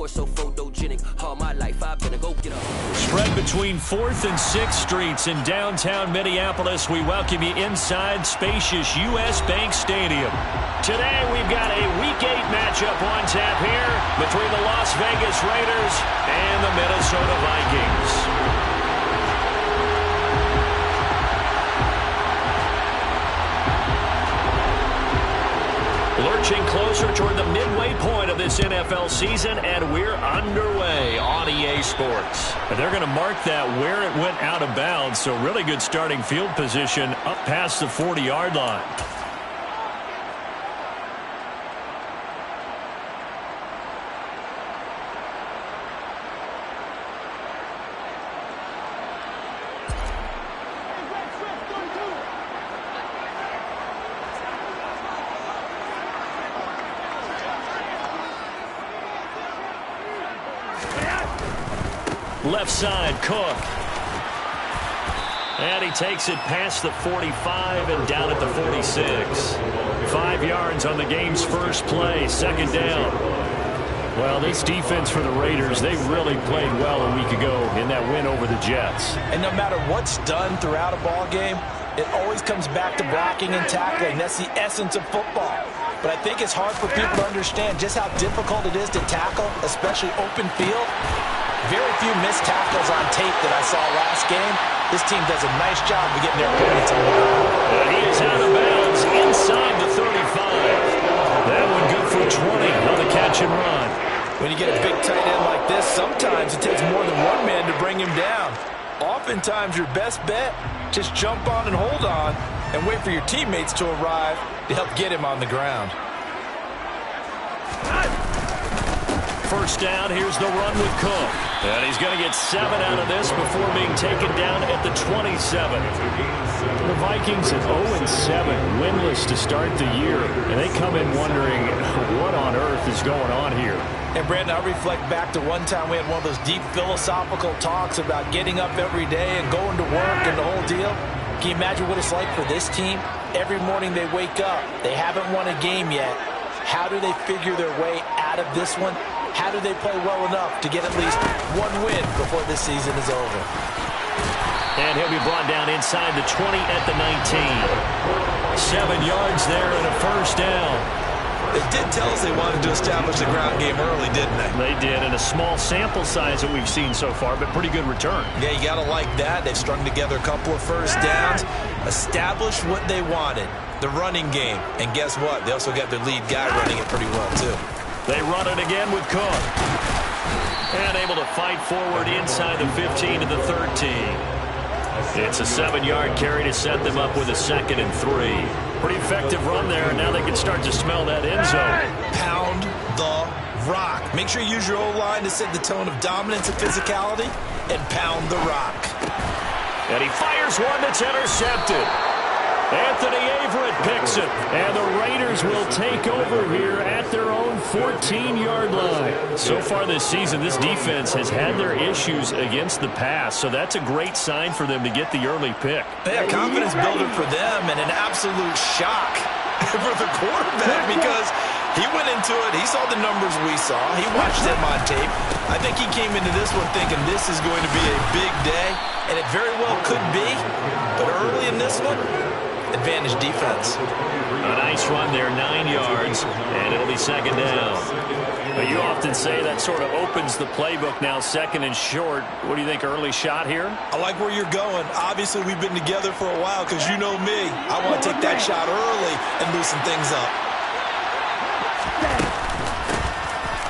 So photogenic, all my life I've been a go-getter. Spread between 4th and 6th Streets in downtown Minneapolis. We welcome you inside spacious U.S. Bank Stadium. Today we've got a Week 8 matchup on tap here between the Las Vegas Raiders and the Minnesota Vikings. Lurching closer toward the midway point of this NFL season, and we're underway on EA Sports. And they're going to mark that where it went out of bounds, so really good starting field position up past the 40-yard line. Left side, Cook. And he takes it past the 45 and down at the 46. 5 yards on the game's first play, second down. Well, this defense for the Raiders, they really played well a week ago in that win over the Jets. And no matter what's done throughout a ball game, it always comes back to blocking and tackling. That's the essence of football. But I think it's hard for people to understand just how difficult it is to tackle, especially open field. Very few missed tackles on tape that I saw last game. This team does a nice job of getting their opponents on the ground. He is out of bounds inside the 35. That one good for 20 on the catch and run. When you get a big tight end like this, sometimes it takes more than one man to bring him down. Oftentimes your best bet, just jump on and hold on and wait for your teammates to arrive to help get him on the ground. First down, here's the run with Cook. And he's going to get 7 out of this before being taken down at the 27. The Vikings at 0-7, winless to start the year. And they come in wondering what on earth is going on here. And Brandon, I reflect back to one time we had one of those deep philosophical talks about getting up every day and going to work and the whole deal. Can you imagine what it's like for this team? Every morning they wake up. They haven't won a game yet. How do they figure their way out of this one? How do they play well enough to get at least one win before this season is over? And he'll be brought down inside the 20 at the 19. 7 yards there and a first down. They did tell us they wanted to establish the ground game early, didn't they? They did, and a small sample size that we've seen so far, but pretty good return. Yeah, you got to like that. They've strung together a couple of first downs, established what they wanted, the running game. And guess what? They also got their lead guy running it pretty well, too. They run it again with Cook. And able to fight forward inside the 15 to the 13. It's a 7-yard carry to set them up with a 2nd and 3. Pretty effective run there. Now they can start to smell that end zone. Pound the rock. Make sure you use your O-line to set the tone of dominance and physicality, and pound the rock. And he fires one that's intercepted. Anthony Averett picks it, and the Raiders will take over here at their own 14-yard line. So far this season, this defense has had their issues against the pass, so that's a great sign for them to get the early pick. Yeah, confidence builder for them, and an absolute shock for the quarterback because he went into it. He saw the numbers we saw. He watched them on tape. I think he came into this one thinking this is going to be a big day, and it very well could be. But early in this one, advantage defense. A nice run there, 9 yards, and it'll be 2nd down. But you often say that sort of opens the playbook now, 2nd and short. What do you think, early shot here? I like where you're going. Obviously, we've been together for a while because you know me. I want to take that shot early and loosen things up.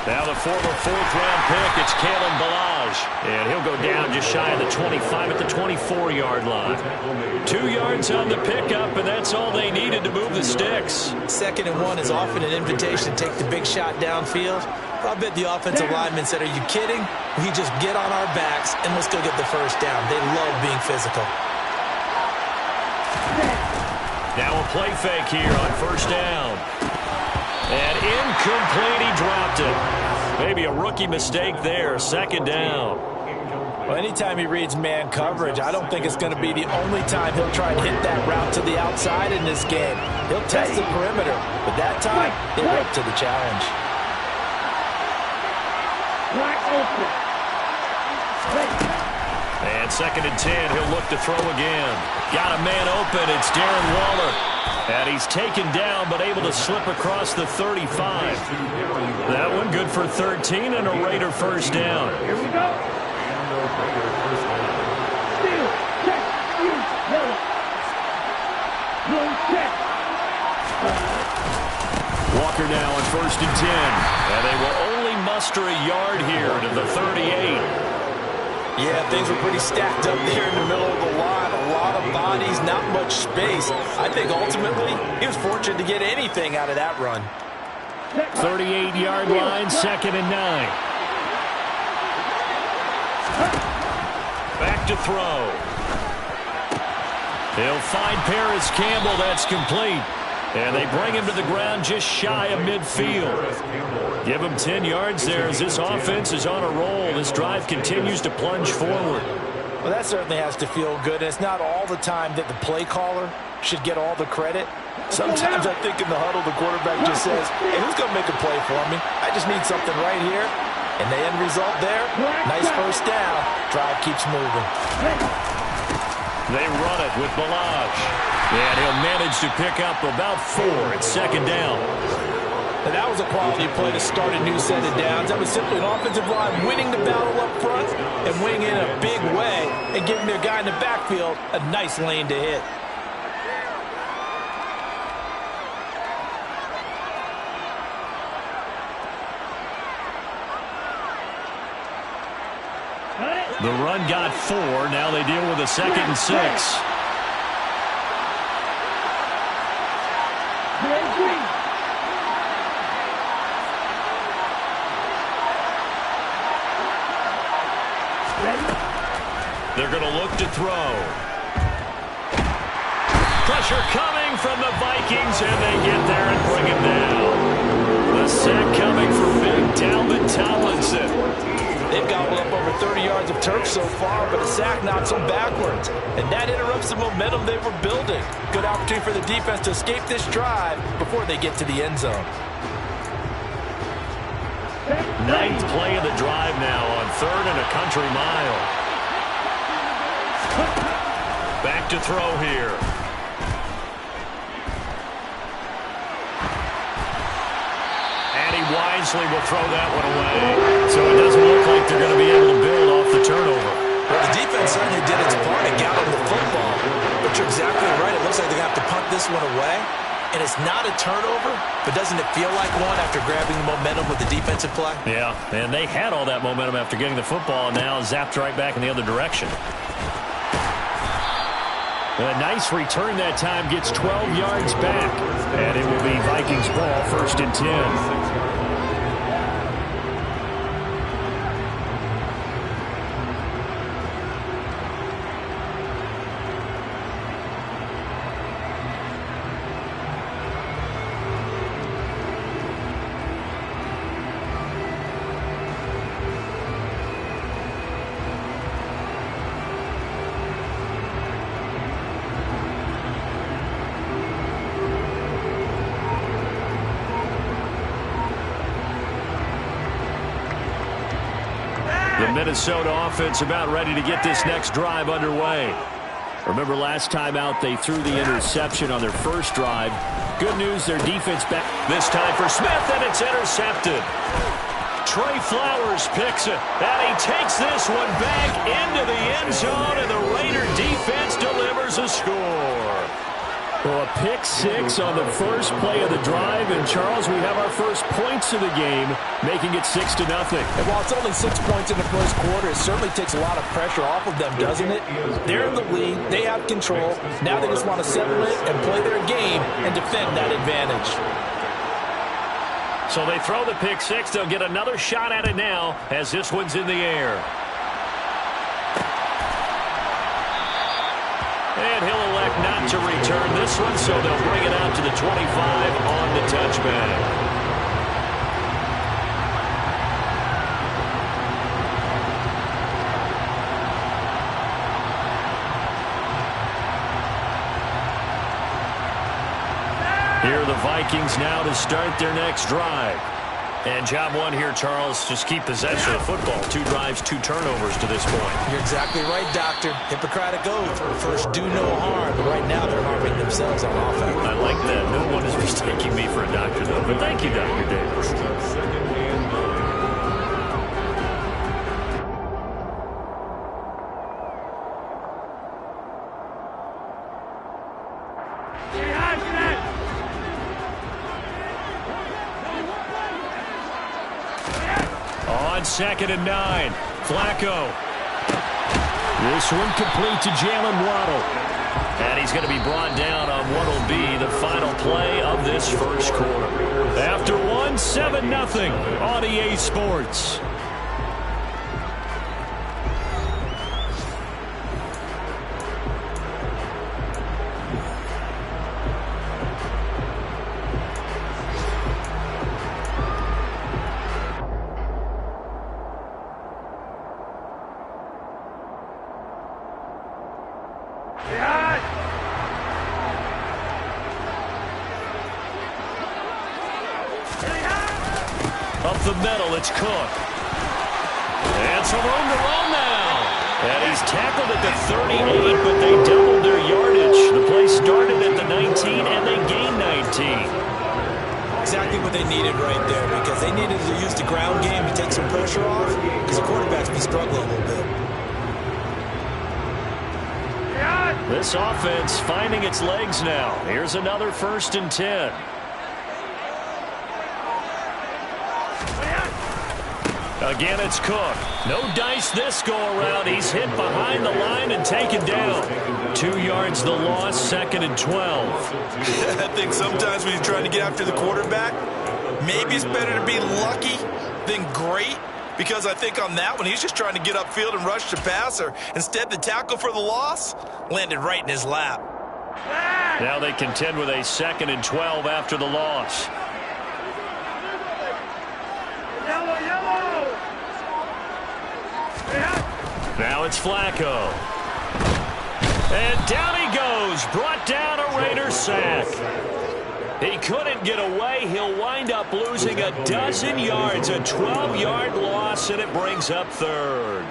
Now the former 4th-round pick, it's Kalen Ballage. And he'll go down just shy of the 25 at the 24-yard line. 2 yards on the pickup, and that's all they needed to move the sticks. 2nd and 1 is often an invitation to take the big shot downfield. But I bet the offensive lineman said, are you kidding? We just get on our backs, and let's go get the first down. They love being physical. Now a play fake here on first down. And incomplete, he dropped it. Maybe a rookie mistake there, 2nd down. Well, anytime he reads man coverage, I don't think it's going to be the only time he'll try and hit that route to the outside in this game. He'll test the perimeter, but that time, he'll up to the challenge. And 2nd and 10, he'll look to throw again. Got a man open, it's Darren Waller. And he's taken down, but able to slip across the 35. That one good for 13 and a Raider first down. Here we go. Steal, check, check. Walker now on 1st and 10. And they will only muster a yard here to the 38. Yeah, things were pretty stacked up there in the middle of the line. A lot of bodies, not much space. I think ultimately he was fortunate to get anything out of that run. 38-yard line, 2nd and 9. Back to throw. He'll find Paris Campbell. That's complete. And they bring him to the ground just shy of midfield. Give him 10 yards there as this offense is on a roll. This drive continues to plunge forward. Well, that certainly has to feel good. And it's not all the time that the play caller should get all the credit. Sometimes I think in the huddle, the quarterback just says, hey, who's going to make a play for me? I just need something right here. And the end result there, nice first down. Drive keeps moving. They run it with Ballage. And he'll manage to pick up about 4 at 2nd down. And that was a quality play to start a new set of downs. That was simply an offensive line winning the battle up front and winning in a big way and giving their guy in the backfield a nice lane to hit. The run got 4. Now they deal with a 2nd and 6. They're going to look to throw. Pressure coming from the Vikings, and they get there and bring him down. The sack coming for big Dalvin Tomlinson. They've gobbled up over 30 yards of turf so far, but a sack knocks them backwards. And that interrupts the momentum they were building. Good opportunity for the defense to escape this drive before they get to the end zone. 9th play of the drive now on 3rd and a country mile. Back to throw here. And he wisely will throw that one away. So it doesn't look like they're going to be able to build off the turnover. Well, the defense certainly did its part in gathering the football. But you're exactly right. It looks like they're going to have to punt this one away. And it's not a turnover, but doesn't it feel like one after grabbing the momentum with the defensive play? Yeah, and they had all that momentum after getting the football, and now zapped right back in the other direction. A nice return that time, gets 12 yards back. And it will be Vikings ball, 1st and 10. The Minnesota offense about ready to get this next drive underway. Remember last time out they threw the interception on their first drive. Good news, their defense back this time for Smith, and it's intercepted. Trey Flowers picks it, and he takes this one back into the end zone, and the Raider defense delivers a score. Well, a pick 6 on the first play of the drive, and Charles, we have our first points of the game, making it 6-0. And while it's only 6 points in the first quarter, it certainly takes a lot of pressure off of them, doesn't it? They're in the lead, they have control. Now they just want to settle it and play their game and defend that advantage. So they throw the pick 6. They'll get another shot at it now as this one's in the air. And he'll elect not to return this one, so they'll bring it out to the 25 on the touchback. Here are the Vikings now to start their next drive. And job one here, Charles, just keep possession of the football. 2 drives, 2 turnovers to this point. You're exactly right, Doctor. Hippocratic oath. First, do no harm. But right now, they're harming themselves on offense. I like that. No one is mistaking me for a doctor, though. But thank you, Dr. Davis. On 2nd and 9, Flacco. This one complete to Jalen Waddle. And he's going to be brought down on what will be the final play of this first quarter. After 1, 7-0 on EA Sports. Up the middle, it's Cook. And some room to run now. And he's tackled at the 38, but they doubled their yardage. The play started at the 19, and they gained 19. Exactly what they needed right there, because they needed to use the ground game to take some pressure off, because the quarterback's been struggling a little bit. This offense finding its legs now. Here's another 1st and 10. Again, it's Cook. No dice this go-around. He's hit behind the line and taken down. 2 yards the loss, 2nd and 12. I think sometimes when you're trying to get after the quarterback, maybe it's better to be lucky than great. Because I think on that one, he's just trying to get upfield and rush the passer. Instead, the tackle for the loss landed right in his lap. Now they contend with a 2nd and 12 after the loss. Now it's Flacco. And down he goes. Brought down a Raider sack. He couldn't get away. He'll wind up losing a dozen yards. A 12-yard loss, and it brings up 3rd.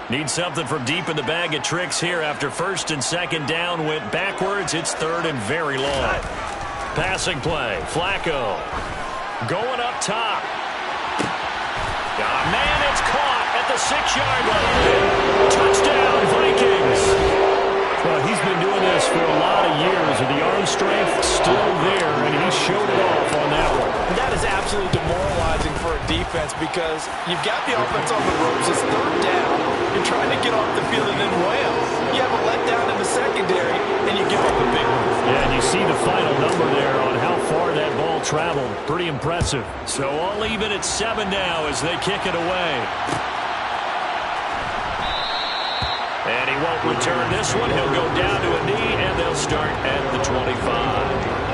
Need something from deep in the bag of tricks here after 1st and 2nd down went backwards. It's 3rd and very long. Passing play. Flacco. Going up top. Man, it's caught at the 6-yard line. Touchdown, Vikings. Well, he's been doing this for a lot of years, and the arm strength still there, and he showed it off on that one. That is absolutely demoralizing for a defense, because you've got the offense on the ropes. It's 3rd down. You're trying to get off the field, and then wham, you have a letdown in the secondary, and you give up a big one. Yeah, and you see the final number there on how far that ball traveled. Pretty impressive. So all even at 7 now as they kick it away. And he won't return this one. He'll go down to a knee, and they'll start at the 25.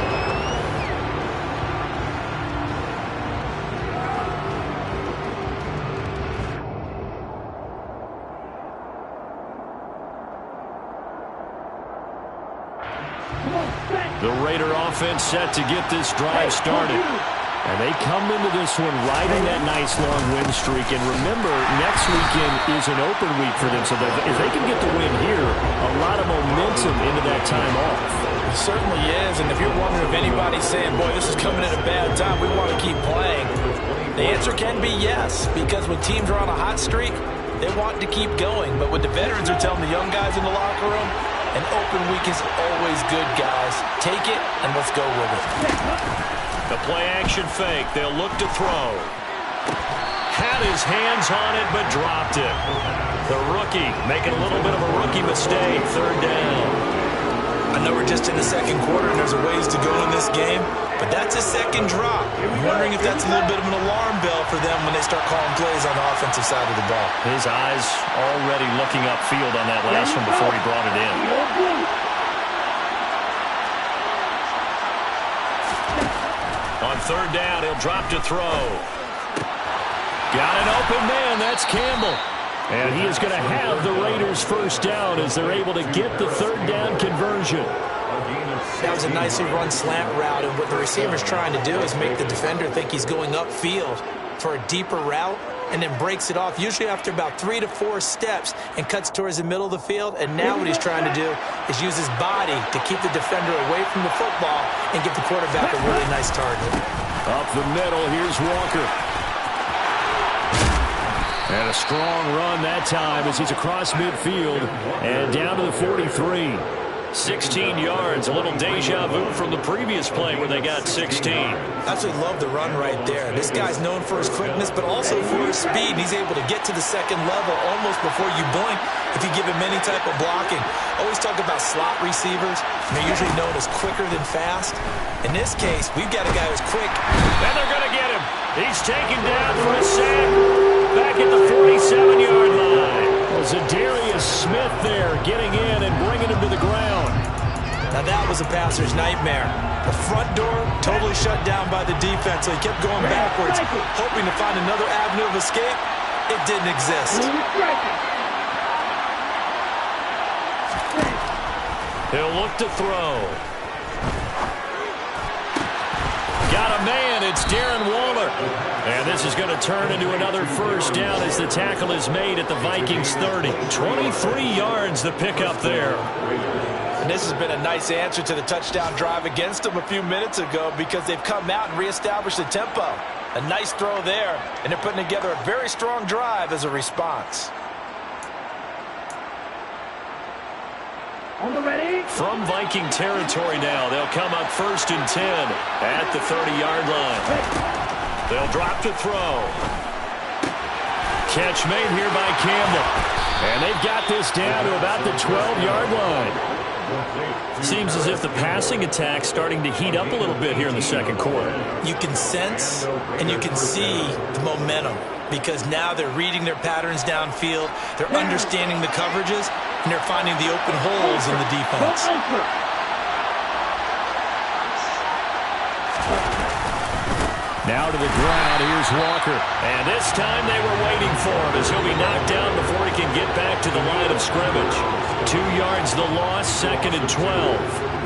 The Raider offense set to get this drive started. And they come into this one riding that nice long win streak. And remember, next weekend is an open week for them. So if they can get the win here, a lot of momentum into that time off. It certainly is. And if you're wondering if anybody's saying, boy, this is coming at a bad time, we want to keep playing, the answer can be yes. Because when teams are on a hot streak, they want to keep going. But what the veterans are telling the young guys in the locker room, an open week is always good, guys. Take it, and let's go with it. The play-action fake. They'll look to throw. Had his hands on it, but dropped it. The rookie making a little bit of a rookie mistake. 3rd down. I know we're just in the 2nd quarter, and there's a ways to go in this game, but that's a 2nd drop. I'm wondering if that's a little bit of an alarm bell for them when they start calling plays on the offensive side of the ball. His eyes already looking upfield on that last one before he brought it in. On 3rd down, he'll drop to throw. Got an open man. That's Campbell. And he is going to have the Raiders' 1st down as they're able to get the 3rd down conversion. That was a nicely run slant route, and what the receiver's trying to do is make the defender think he's going upfield for a deeper route, and then breaks it off, usually after about 3 to 4 steps, and cuts towards the middle of the field. And now what he's trying to do is use his body to keep the defender away from the football and give the quarterback a really nice target. Up the middle, here's Walker. And a strong run that time as he's across midfield and down to the 43. 16 yards, a little deja vu from the previous play where they got 16. Absolutely love the run right there. This guy's known for his quickness, but also for his speed. He's able to get to the second level almost before you blink if you give him any type of blocking. Always talk about slot receivers. They're usually known as quicker than fast. In this case, we've got a guy who's quick. And they're going to get him. He's taken down for a sack back at the 47-yard line. Well, Zadarius Smith there getting in and bringing him to the ground. Now that was a passer's nightmare. The front door totally shut down by the defense, so he kept going backwards, hoping to find another avenue of escape. It didn't exist. He'll look to throw. Got a man, it's Darren Waller. And this is going to turn into another first down as the tackle is made at the Vikings 30. 23 yards the pickup there. And this has been a nice answer to the touchdown drive against them a few minutes ago because they've come out and reestablished the tempo. A nice throw there, and they're putting together a very strong drive as a response. On the ready. From Viking territory now, they'll come up 1st and 10 at the 30-yard line. They'll drop to throw. Catch made here by Campbell. And they've got this down to about the 12-yard line. Seems as if the passing attack's starting to heat up a little bit here in the second quarter. You can sense and you can see the momentum because now they're reading their patterns downfield, they're understanding the coverages, and they're finding the open holes in the defense. Now to the ground, here's Walker. And this time they were waiting for him as he'll be knocked down before he can get back to the line of scrimmage. 2 yards the loss, 2nd and 12.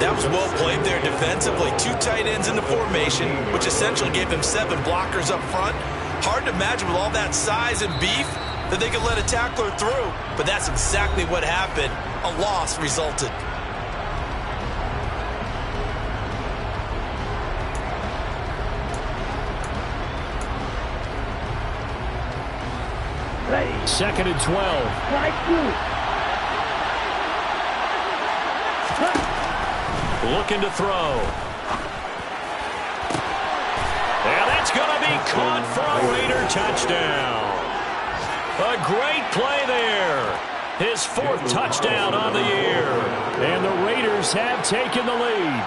That was well played there defensively. 2 tight ends in the formation, which essentially gave them 7 blockers up front. Hard to imagine with all that size and beef that they could let a tackler through. But that's exactly what happened. A loss resulted. Ready. 2nd and 12. Strike 2. Looking to throw. And that's going to be caught for a Raider touchdown. A great play there. His 4th touchdown on the year. And the Raiders have taken the lead.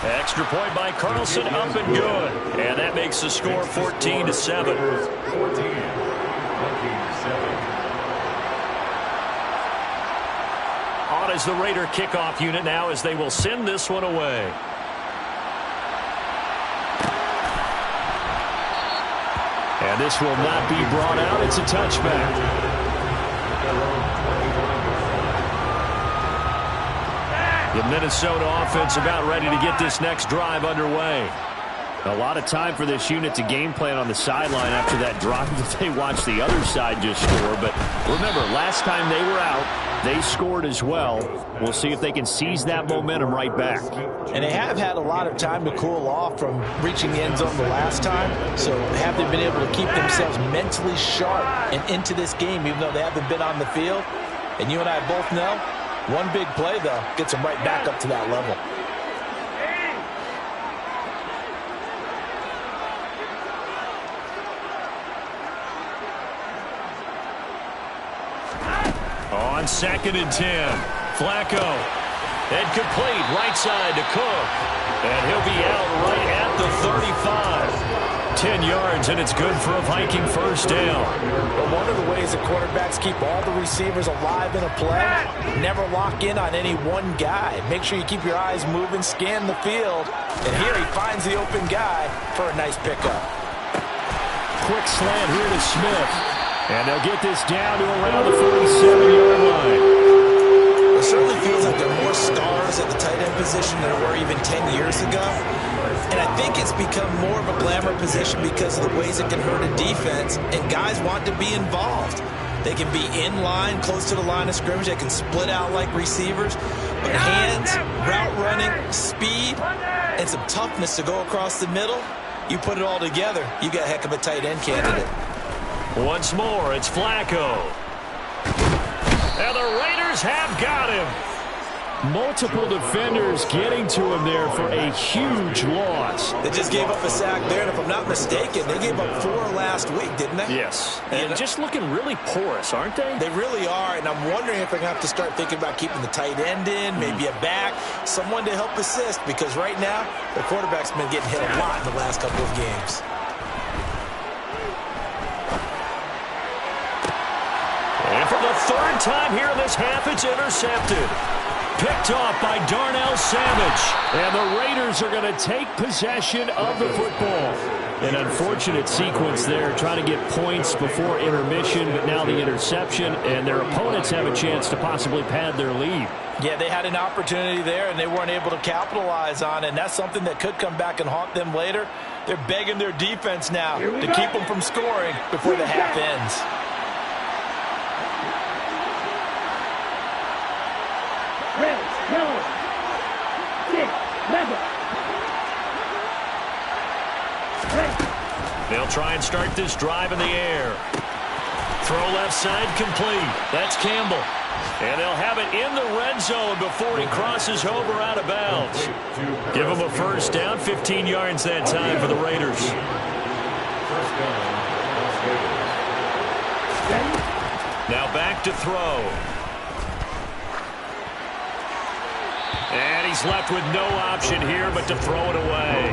Extra point by Carlson, up and good. And that makes the score 14-7. On is the Raider kickoff unit now as they will send this one away. And this will not be brought out. It's a touchback. The Minnesota offense about ready to get this next drive underway. A lot of time for this unit to game plan on the sideline after that drive that they watched the other side just score. But remember, last time they were out, they scored as well. We'll see if they can seize that momentum right back. And they have had a lot of time to cool off from reaching the end zone the last time. So have they been able to keep themselves mentally sharp and into this game, even though they haven't been on the field? And you and I both know, one big play, though, gets them right back up to that level. On 2nd and 10, Flacco. Incomplete, right side to Cook. And he'll be out right at the 35. 10 yards, and it's good for a Viking first down. But one of the ways the quarterbacks keep all the receivers alive in a play, never lock in on any one guy. Make sure you keep your eyes moving, scan the field. And here he finds the open guy for a nice pickup. Quick slant here to Smith. And they'll get this down to around the 47-yard line. certainly feels like there are more stars at the tight end position than there were even 10 years ago. And I think it's become more of a glamour position because of the ways it can hurt a defense, and guys want to be involved. They can be in line, close to the line of scrimmage. They can split out like receivers. But hands, route running, speed, and some toughness to go across the middle, you put it all together, you got a heck of a tight end candidate. Once more, it's Flacco. And the Raiders have got him. Multiple defenders getting to him there for a huge loss. They just gave up a sack there, and if I'm not mistaken, they gave up 4 last week, didn't they? Yes, and just looking really porous, aren't they? They really are, and I'm wondering if they're going to have to start thinking about keeping the tight end in, maybe a back, someone to help assist, because right now, the quarterback's been getting hit a lot in the last couple of games. And for the 3rd time here in this half, it's intercepted. Picked off by Darnell Savage. And the Raiders are going to take possession of the football. An unfortunate sequence there, trying to get points before intermission, but now the interception, and their opponents have a chance to possibly pad their lead. Yeah, they had an opportunity there, and they weren't able to capitalize on it, and that's something that could come back and haunt them later. They're begging their defense now to keep them from scoring before the half ends. Red, yellow, 6, 11. Red. They'll try and start this drive in the air. Throw left side complete. That's Campbell. And they'll have it in the red zone before he crosses over out of bounds. Give him a first down, 15 yards that time for the Raiders. Now back to throw. And he's left with no option here but to throw it away.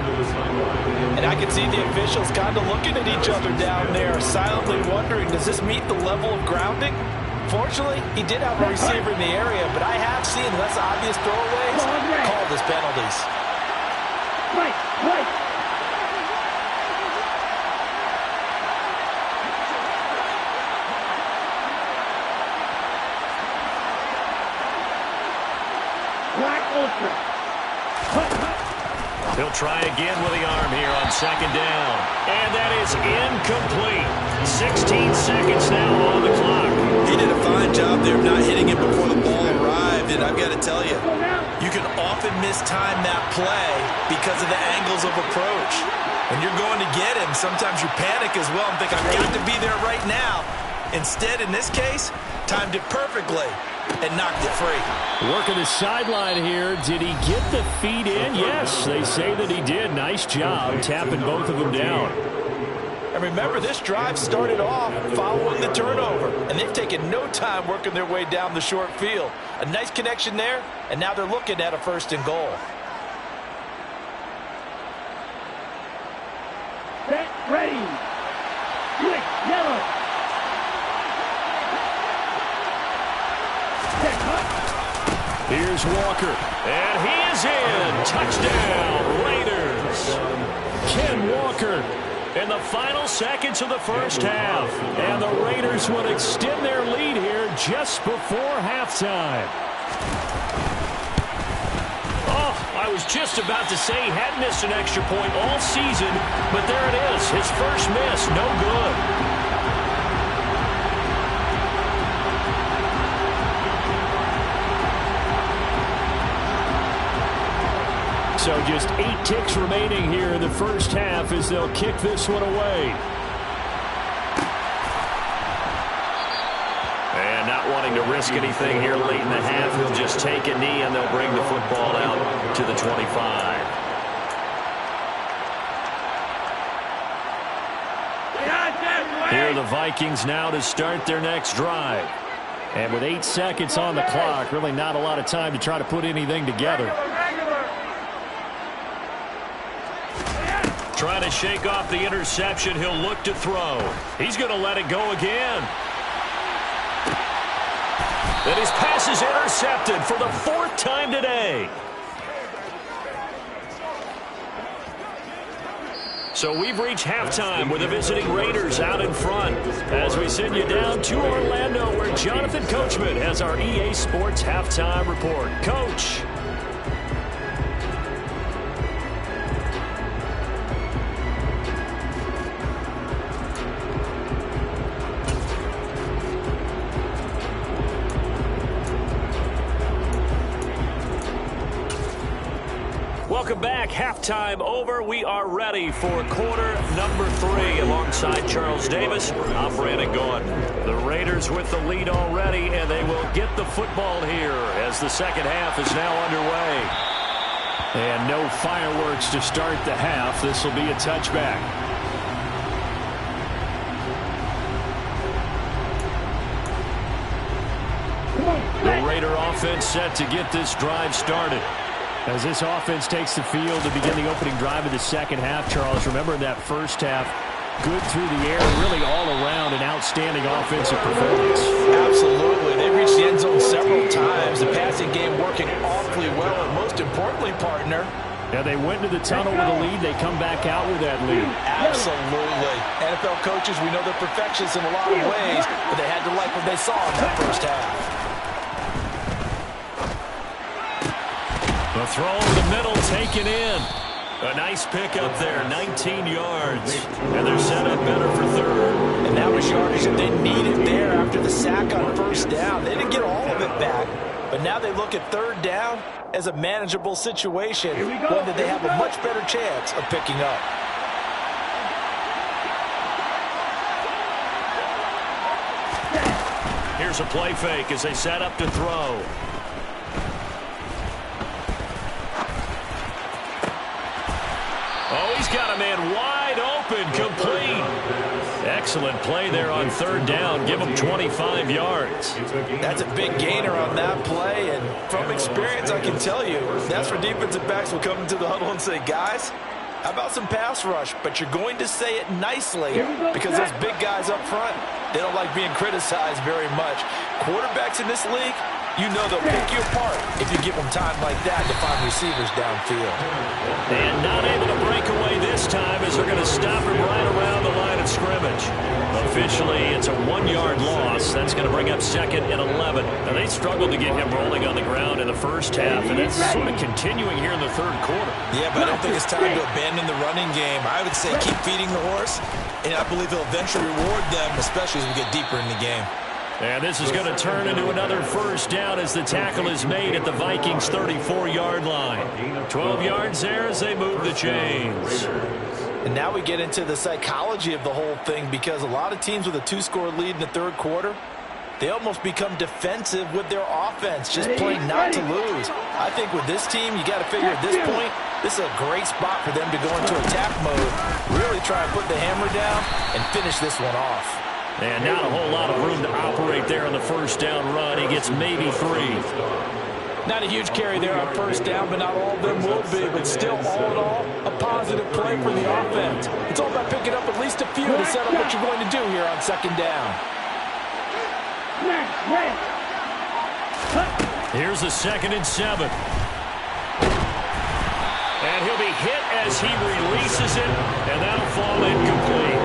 And I can see the officials kind of looking at each other down there, silently wondering, does this meet the level of grounding? Fortunately, he did have a receiver in the area, but I have seen less obvious throwaways called as penalties. Right. Black Ultra. He'll try again with the arm here on 2nd down. And that is incomplete. 16 seconds now on the clock. He did a fine job there of not hitting it before the ball arrived, and I've got to tell you, you can often mistime that play because of the angles of approach. When you're going to get him, sometimes you panic as well and think, I've got to be there right now. Instead, in this case, timed it perfectly and knocked it free. Working the sideline here. Did he get the feet in? Yes, they say that he did. Nice job tapping both of them down. And remember, this drive started off following the turnover, and they've taken no time working their way down the short field. A nice connection there, and now they're looking at a 1st and goal. Set, ready. Quick, yellow. Set, hut. Here's Walker, and he is in. Touchdown, Raiders. Ken Walker in the final seconds of the 1st half. And the Raiders would extend their lead here just before halftime. Oh, I was just about to say he hadn't missed an extra point all season, but there it is. His first miss, no good. So just 8 ticks remaining here in the 1st half as they'll kick this one away. And not wanting to risk anything here late in the half, he'll just take a knee and they'll bring the football out to the 25. Here are the Vikings now to start their next drive. And with 8 seconds on the clock, really not a lot of time to try to put anything together. Trying to shake off the interception. He'll look to throw. He's going to let it go again. And his pass is intercepted for the 4th time today. So we've reached halftime with the visiting Raiders out in front as we send you down to Orlando where Jonathan Coachman has our EA Sports Halftime Report. Coach. Welcome back. Halftime over. We are ready for quarter number 3 alongside Charles Davis. I'm Brandon Gaudin. The Raiders with the lead already, and they will get the football here as the second half is now underway. And no fireworks to start the half. This will be a touchback. The Raider offense set to get this drive started. As this offense takes the field to begin the opening drive of the second half, Charles, remember in that first half, good through the air, really all around an outstanding offensive performance. Absolutely. They reached the end zone several times. The passing game working awfully well, and most importantly, partner. Yeah, they went to the tunnel with a lead. They come back out with that lead. Absolutely. NFL coaches, we know they're perfectionists in a lot of ways, but they had to like what they saw in that first half. The throw over the middle, taken in. A nice pick up there, 19 yards. And they're set up better for third. And that was yardage that they needed there after the sack on first down. They didn't get all of it back, but now they look at third down as a manageable situation, one that they have a much better chance of picking up. Here's a play fake as they set up to throw. Oh, he's got a man wide open, complete. Excellent play there on third down. Give him 25 yards. That's a big gainer on that play, and from experience, I can tell you, that's where defensive backs will come into the huddle and say, guys, how about some pass rush? But you're going to say it nicely because those big guys up front, they don't like being criticized very much. Quarterbacks in this league, you know they'll pick you apart if you give them time like that to find receivers downfield. And not able to break away this time as they're going to stop him right around the line of scrimmage. Officially, it's a 1-yard loss. That's going to bring up 2nd and 11. Now, they struggled to get him rolling on the ground in the first half, and that's sort of continuing here in the third quarter. Yeah, but I don't think it's time to abandon the running game. I would say keep feeding the horse, and I believe he'll eventually reward them, especially as we get deeper in the game. And this is going to turn into another first down as the tackle is made at the Vikings' 34-yard line. 12 yards there as they move the chains. And now we get into the psychology of the whole thing because a lot of teams with a 2-score lead in the third quarter, they almost become defensive with their offense, just playing not to lose. I think with this team, you got to figure at this point, this is a great spot for them to go into attack mode, really try and put the hammer down and finish this one off. And not a whole lot of room to operate there on the first down run. He gets maybe 3. Not a huge carry there on first down, but not all of them will be. But still, all in all, a positive play for the offense. It's all about picking up at least a few to set up what you're going to do here on second down. Here's a 2nd and 7. And he'll be hit as he releases it, and that'll fall incomplete.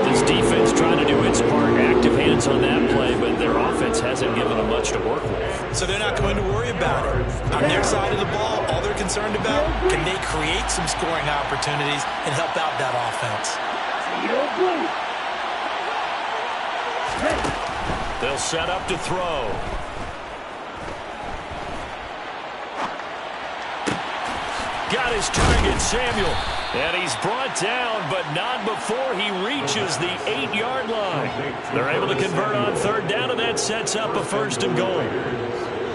This defense trying to do its part, active hands on that play, but their offense hasn't given them much to work with. So they're not going to worry about it. On their side of the ball, all they're concerned about, can they create some scoring opportunities and help out that offense? They'll set up to throw. Got his target, Samuel. And he's brought down, but not before he reaches the 8-yard line. They're able to convert on third down, and that sets up a 1st and goal.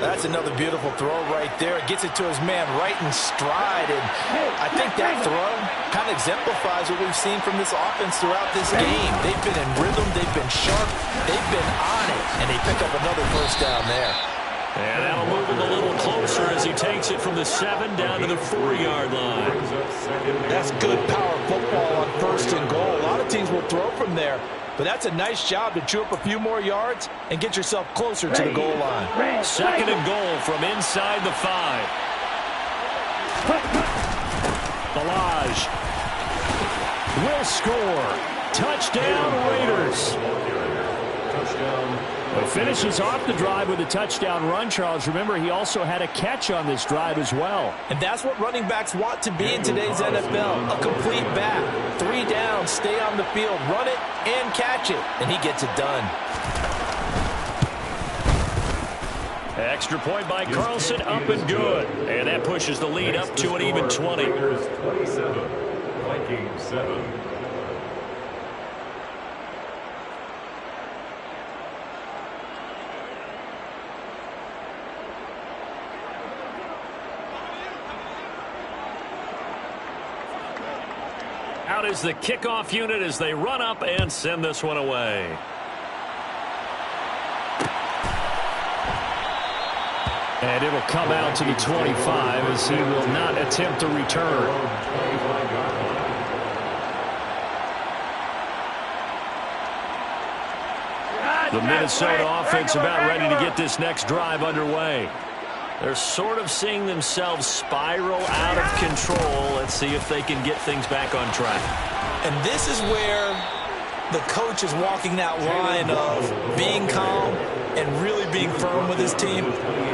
That's another beautiful throw right there. It gets it to his man right in stride. And I think that throw kind of exemplifies what we've seen from this offense throughout this game. They've been in rhythm. They've been sharp. They've been on it. And they pick up another first down there. And that'll move him a little closer as he takes it from the 7 down to the 4-yard line. That's good power football on 1st and goal. A lot of teams will throw from there, but that's a nice job to chew up a few more yards and get yourself closer to the goal line. 2nd and goal from inside the 5. Balaj. will score. Touchdown, Raiders. He finishes off the drive with a touchdown run, Charles. Remember, he also had a catch on this drive as well. And that's what running backs want to be in today's NFL. A complete back. 3 downs, stay on the field, run it, and catch it. And he gets it done. Extra point by Carlson, up and good. And that pushes the lead up to an even 20. 27, Vikings 7. Out is the kickoff unit as they run up and send this one away. And it'll come out to the 25 as he will not attempt to return. The Minnesota offense about ready to get this next drive underway. They're sort of seeing themselves spiral out of control. Let's see if they can get things back on track. And this is where the coach is walking that line of being calm and really being firm with his team.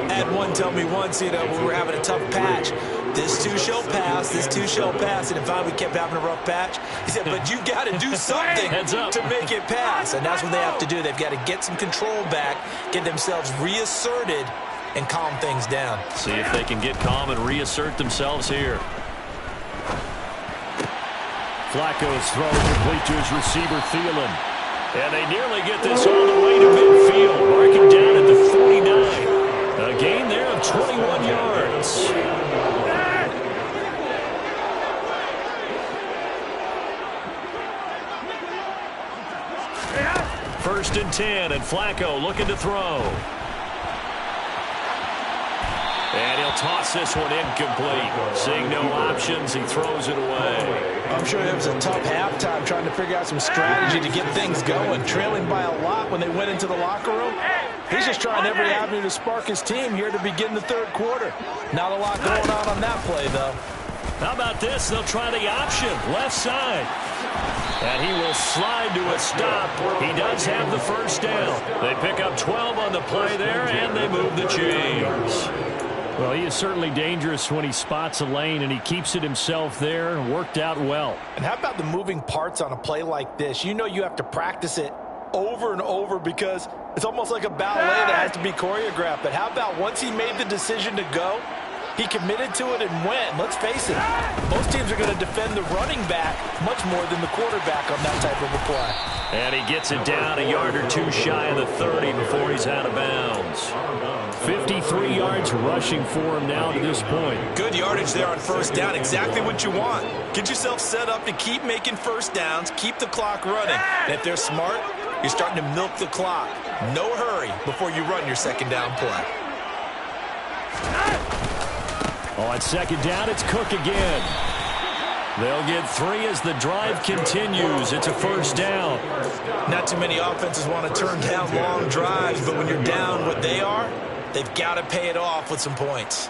I had one tell me once, we were having a tough patch. This too shall pass, this too shall pass. And if finally we kept having a rough patch, he said, but you got to do something to make it pass. And that's what they have to do. They've got to get some control back, get themselves reasserted, and calm things down. See if they can get calm and reassert themselves here. Flacco's throw complete to his receiver, Thielen. And they nearly get this all the way to midfield, marking down at the 49. A gain there of 21 yards. First and 10, and Flacco looking to throw. And he'll toss this one incomplete. Seeing no options, he throws it away. I'm sure it was a tough halftime trying to figure out some strategy to get things going. Trailing by a lot when they went into the locker room. He's just trying every avenue to spark his team here to begin the third quarter. Not a lot going on that play, though. How about this? They'll try the option, left side. And he will slide to a stop. He does have the first down. They pick up 12 on the play there, and they move the chains. Well, he is certainly dangerous when he spots a lane, and he keeps it himself there and worked out well. And how about the moving parts on a play like this? You know you have to practice it over and over because it's almost like a ballet that has to be choreographed. But how about once he made the decision to go, he committed to it and went. Let's face it, most teams are going to defend the running back much more than the quarterback on that type of a play. And he gets it down a yard or two shy of the 30 before he's out of bounds. 53 yards rushing for him now to this point. Good yardage there on first down. Exactly what you want. Get yourself set up to keep making first downs, keep the clock running. And if they're smart, you're starting to milk the clock. No hurry before you run your second down play. On second down, it's Cook again. They'll get 3 as the drive continues. It's a first down. Not too many offenses want to turn down long drives, but when you're down what they are, they've got to pay it off with some points.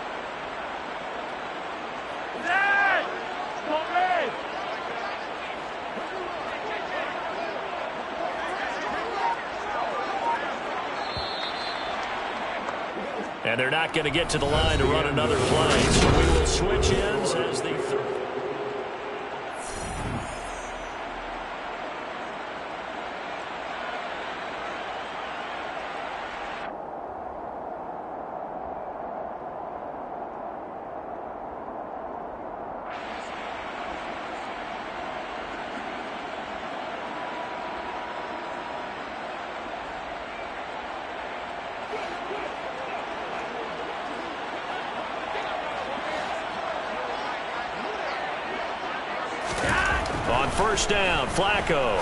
And they're not going to get to the line to run another play. So we will switch ends as they throw. On first down, Flacco.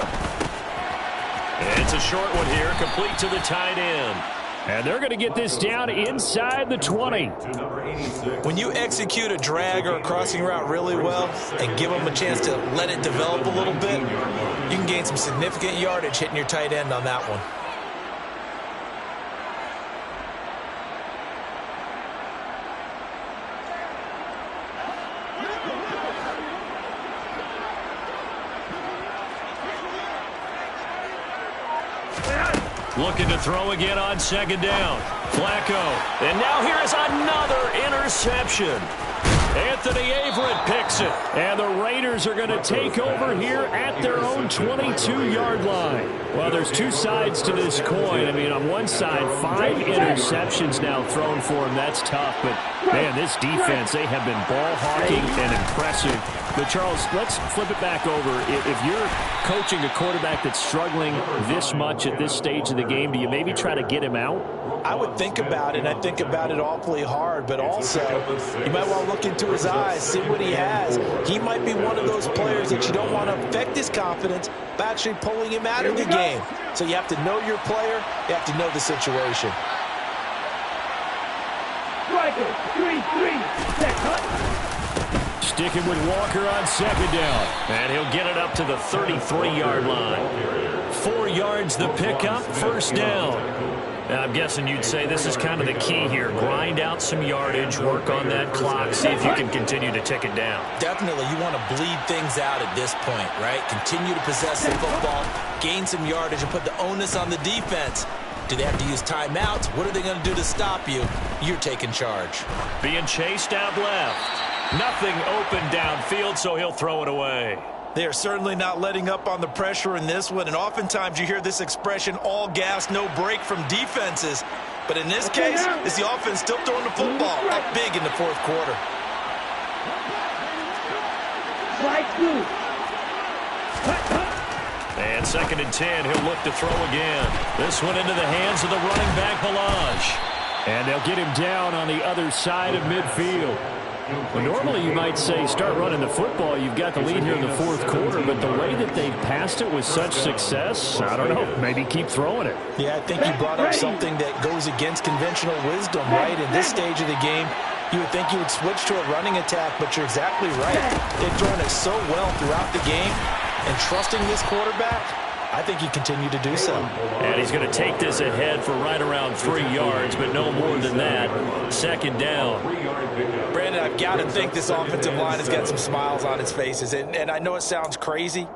It's a short one here, complete to the tight end. And they're going to get this down inside the 20. When you execute a drag or a crossing route really well and give them a chance to let it develop a little bit, you can gain some significant yardage hitting your tight end on that one. Looking to throw again on second down. Flacco. And now here is another interception. Anthony Averett picks it. And the Raiders are going to take over here at their own 22-yard line. Well, there's two sides to this coin. I mean, on one side, 5 interceptions now thrown for him. That's tough. But, man, this defense, they have been ball hawking and impressive. But, Charles, let's flip it back over. If you're coaching a quarterback that's struggling this much at this stage of the game, do you maybe try to get him out? I would think about it, and I think about it awfully hard, but also you might want to look into his eyes, see what he has. He might be one of those players that you don't want to affect his confidence by actually pulling him out of the game. So you have to know your player, you have to know the situation. Striker, 3-3, set cut. Sticking with Walker on second down. And he'll get it up to the 33-yard line. 4 yards the pickup, first down. I'm guessing you'd say this is kind of the key here. Grind out some yardage, work on that clock, see if you can continue to tick it down. Definitely, you want to bleed things out at this point, right? Continue to possess the football, gain some yardage, and put the onus on the defense. Do they have to use timeouts? What are they going to do to stop you? You're taking charge. Being chased out left. Nothing open downfield, so he'll throw it away. They are certainly not letting up on the pressure in this one, and oftentimes you hear this expression, all gas, no break from defenses. But in this case, it's the offense still throwing the football up big in the fourth quarter. And 2nd and 10, he'll look to throw again. This one into the hands of the running back, Ballage. And they'll get him down on the other side of midfield. Well, normally you might say start running the football. You've got the lead here in the fourth quarter, but the way that they've passed it with such success, I don't know, maybe keep throwing it. Yeah, I think you brought up something that goes against conventional wisdom, right? In this stage of the game, you would think you would switch to a running attack, but you're exactly right. They've thrown it so well throughout the game, and trusting this quarterback, I think you continue to do so. And he's going to take this ahead for right around 3 yards, but no more than that. 2nd down. Brandon, I've got to think this offensive line has got some smiles on its faces. And I know it sounds crazy,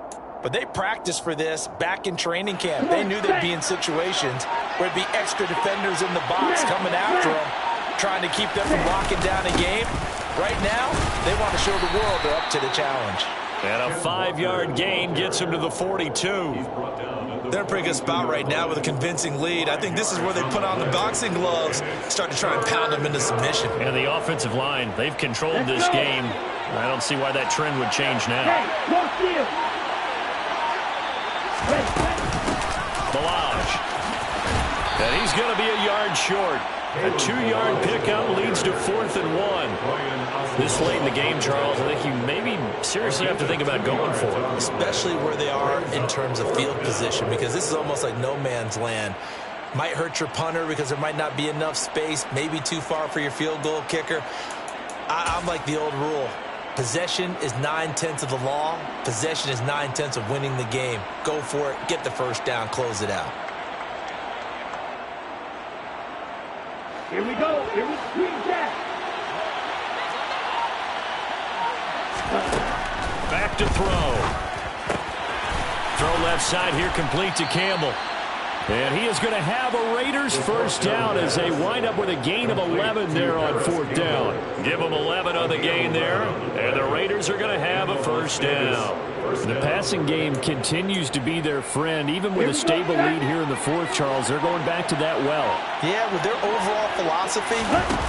but they practiced for this back in training camp. They knew they'd be in situations where it'd be extra defenders in the box coming after them, trying to keep them from locking down a game. Right now, they want to show the world they're up to the challenge. And a 5-yard gain gets him to the 42. They're in a pretty good spot right now with a convincing lead. I think this is where they put on the boxing gloves, start to try and pound them into submission. And the offensive line, they've controlled this game. I don't see why that trend would change now. Ballage. And he's going to be a yard short. A 2-yard pickup leads to 4th and 1. This late in the game, Charles, I think you maybe seriously have to think about going for it. Especially where they are in terms of field position, because this is almost like no man's land. Might hurt your punter because there might not be enough space, maybe too far for your field goal kicker. I'm like the old rule. Possession is 9/10 of the law. Possession is 9/10 of winning the game. Go for it, get the first down, close it out. Here we go. Here we green jack. Back to throw. Throw left side here, complete to Campbell. And he is going to have a Raiders first down as they wind up with a gain of 11 there on 4th down. Give them 11 on the gain there, and the Raiders are going to have a first down. The passing game continues to be their friend. Even with a stable lead here in the fourth, Charles, they're going back to that well. Yeah, with their overall philosophy,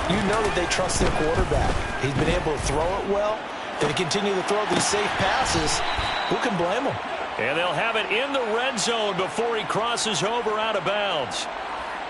you know that they trust their quarterback. He's been able to throw it well. They continue to throw these safe passes. Who can blame them? And they'll have it in the red zone before he crosses over out of bounds.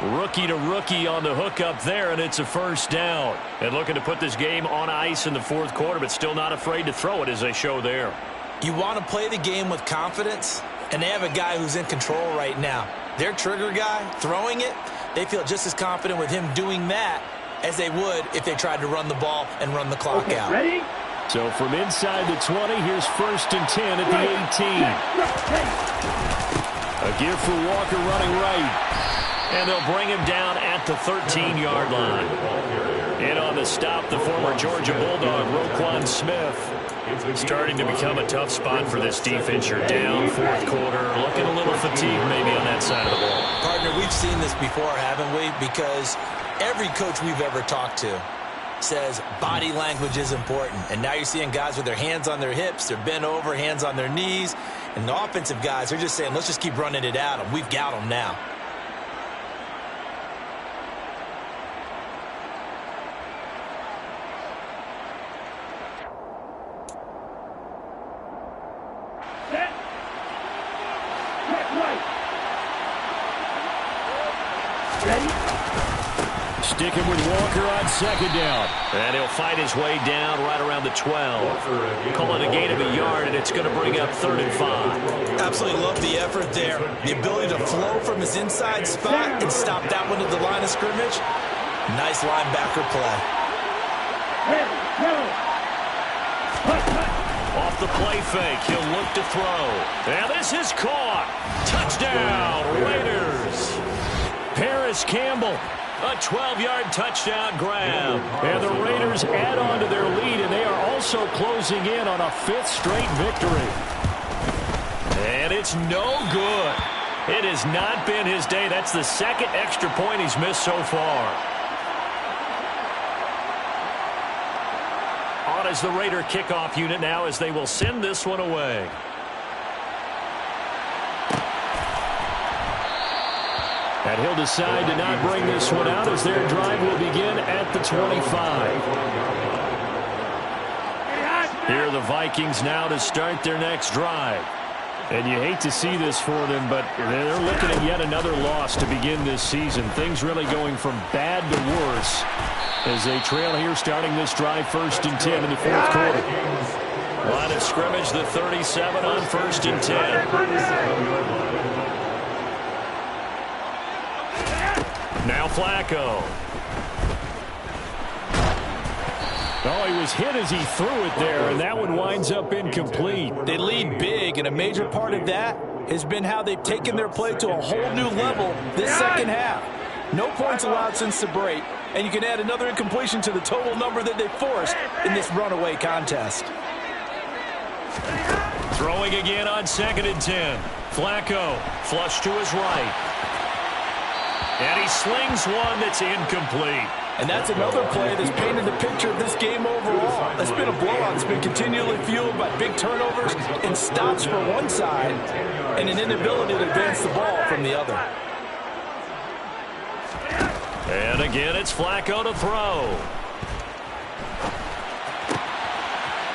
Rookie to rookie on the hookup there, and it's a first down. And looking to put this game on ice in the fourth quarter, but still not afraid to throw it as they show there. You want to play the game with confidence, and they have a guy who's in control right now. Their trigger guy, throwing it, they feel just as confident with him doing that as they would if they tried to run the ball and run the clock out. Ready? So from inside the 20, here's 1st and 10 at the 18. A give for Walker running right. And they'll bring him down at the 13-yard line. In on the stop, the former Georgia Bulldog, Roquan Smith. Starting to become a tough spot for this defense. You're down fourth quarter, looking a little fatigued maybe on that side of the ball. Partner, we've seen this before, haven't we? Because every coach we've ever talked to says body language is important. And now you're seeing guys with their hands on their hips, they're bent over, hands on their knees. And the offensive guys are just saying, let's just keep running it at them. We've got them now. Set. Check right. Ready? Sticking with Walker on second down. And he'll fight his way down right around the 12. Call it a gain of a yard, and it's going to bring up 3rd and 5. Absolutely love the effort there. The ability to flow from his inside spot and stop that one at the line of scrimmage. Nice linebacker play. Ready. Go. Off the play fake, he'll look to throw. And this is caught. Touchdown, Raiders. Paris Campbell. A 12-yard touchdown grab. And the Raiders add on to their lead, and they are also closing in on a 5th straight victory. And it's no good. It has not been his day. That's the 2nd extra point he's missed so far. On as the Raider kickoff unit now as they will send this one away. And he'll decide to not bring this one out as their drive will begin at the 25. Here are the Vikings now to start their next drive. And you hate to see this for them, but they're looking at yet another loss to begin this season. Things really going from bad to worse as they trail here starting this drive 1st and 10 in the 4th quarter. Line of scrimmage, the 37 on 1st and 10. Now Flacco. Oh, he was hit as he threw it there, and that one winds up incomplete. They lead big, and a major part of that has been how they've taken their play to a whole new level this second half. No points allowed since the break, and you can add another incompletion to the total number that they forced in this runaway contest. Throwing again on 2nd and 10. Flacco, flush to his right. And he slings one that's incomplete. And that's another play that's painted the picture of this game overall. That's been a blowout. It's been continually fueled by big turnovers and stops for one side and an inability to advance the ball from the other. And again, it's Flacco to throw.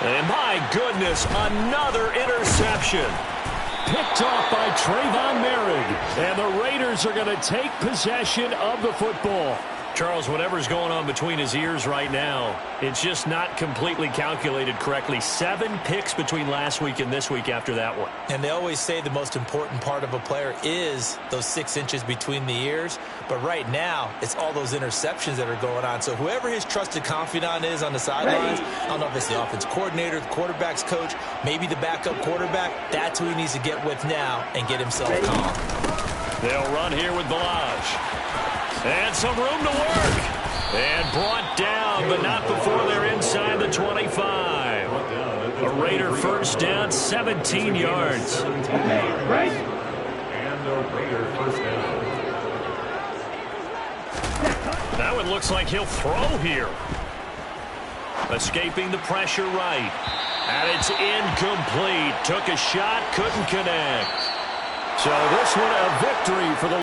And my goodness, another interception. Picked off by Trayvon Merrick. And the Raiders are going to take possession of the football. Charles, whatever's going on between his ears right now, it's just not completely calculated correctly. 7 picks between last week and this week after that one. And they always say the most important part of a player is those 6 inches between the ears. But right now, it's all those interceptions that are going on. So whoever his trusted confidant is on the sidelines, I don't know if it's the offense coordinator, the quarterback's coach, maybe the backup quarterback, that's who he needs to get with now and get himself calm. They'll run here with Balaj. And some room to work. And brought down, but not before they're inside the 25. A Raider first down, 17 yards. Okay, right. And a Raider first down. That one looks like he'll throw here. Escaping the pressure right. And it's incomplete. Took a shot, couldn't connect. So this one a victory for the